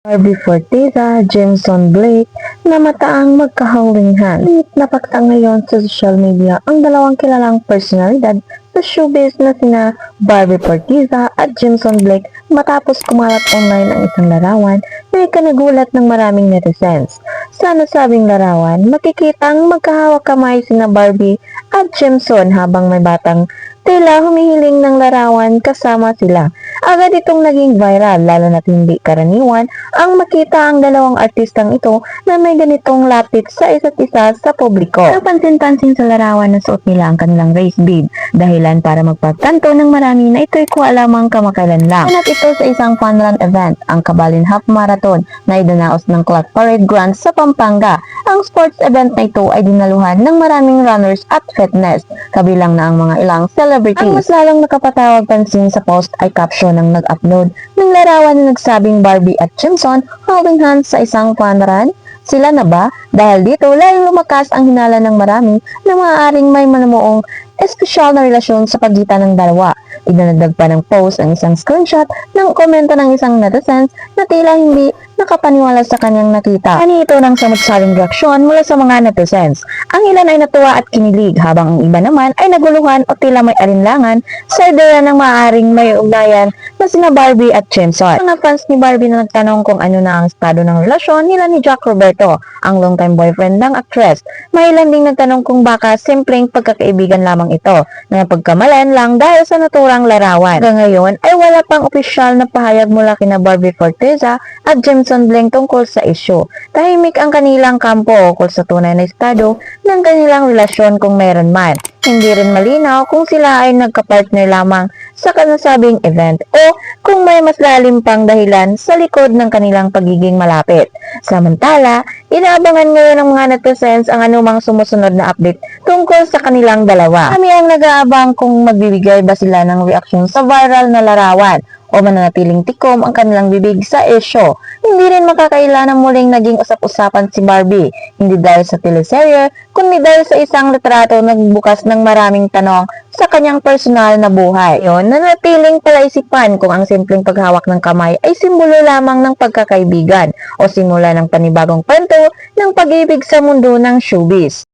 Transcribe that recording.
Barbie Forteza, Jameson Blake na mataang magkahawinghan. Napakita ngayon sa social media ang dalawang kilalang personalidad sa showbiz na sina Barbie Forteza at Jameson Blake matapos kumalat online ang isang larawan na ikanagulat ng maraming netizens. Sa nasabing larawan, makikitang magkahawak kamay sina Barbie at Jameson habang may batang tila humihiling ng larawan kasama sila. Agad itong naging viral lalo na't hindi karaniwan ang makita ang dalawang artistang ito na may ganitong lapit sa isa't isa sa publiko. Napansin-pansin sa larawan na suot nila ang kanilang race bead, dahilan para magpagtanto ng marami na ito'y kualamang kamakailan lang. Ganap ito sa isang funrun event, ang Kabalin Half Marathon na idanaos ng Clark Parade Grounds sa Pampanga. Ang sports event na ito ay dinaluhan ng maraming runners at fitness, kabilang na ang mga ilang celebrities. Ang mas lalong nakapatawag pansin sa post ay caption ng nag-upload ng larawan na nagsabing Barbie at Jameson holding hands sa isang fun run. Sila na ba? Dahil dito, lalong lumakas ang hinala ng marami na maaaring may manumuong espesyal na relasyon sa pagitan ng dalawa. Idinagdag pa ng post ang isang screenshot ng komento ng isang netizen na tila hindi nakapaniwala sa kanyang nakita. Ani ito ng samut-saring reaksyon mula sa mga netizens. Ang ilan ay natuwa at kinilig habang ang iba naman ay naguluhan o tila may alinlangan sa ideya ng maaaring may ugnayan na sina Barbie at Jameson. Mga fans ni Barbie na nagtanong kung ano na ang estado ng relasyon nila ni Jack Roberto, ang longtime boyfriend ng actress. May ilan ding nagtanong kung baka simpleng pagkakaibigan lamang ito na napagkamalan lang dahil sa naturang larawan. Hanggang ngayon ay wala pang opisyal na pahayag mula kina Barbie Forteza at Jameson Blake tungkol sa isyu. Tahimik ang kanilang kampo ukol sa tunay na estado ng kanilang relasyon kung meron man. Hindi rin malinaw kung sila ay nagka-partner lamang sa kanasabing event o kung may mas lalim pang dahilan sa likod ng kanilang pagiging malapit. Samantala, inaabangan ngayon ng mga netizens ang anumang sumusunod na update tungkol sa kanilang dalawa. Kami ang nag-aabang kung magbibigay ba sila ng reaksyon sa viral na larawan o mananatiling tikom ang kanilang bibig sa isyo. Hindi rin makakaila na muling naging usap-usapan si Barbie, hindi dahil sa teleserye, kundi dahil sa isang litrato nagbukas ng maraming tanong sa kanyang personal na buhay. Yon, nanatiling palaisipan kung ang simpleng paghawak ng kamay ay simbolo lamang ng pagkakaibigan o simula ng panibagong kwento ng pag-ibig sa mundo ng showbiz.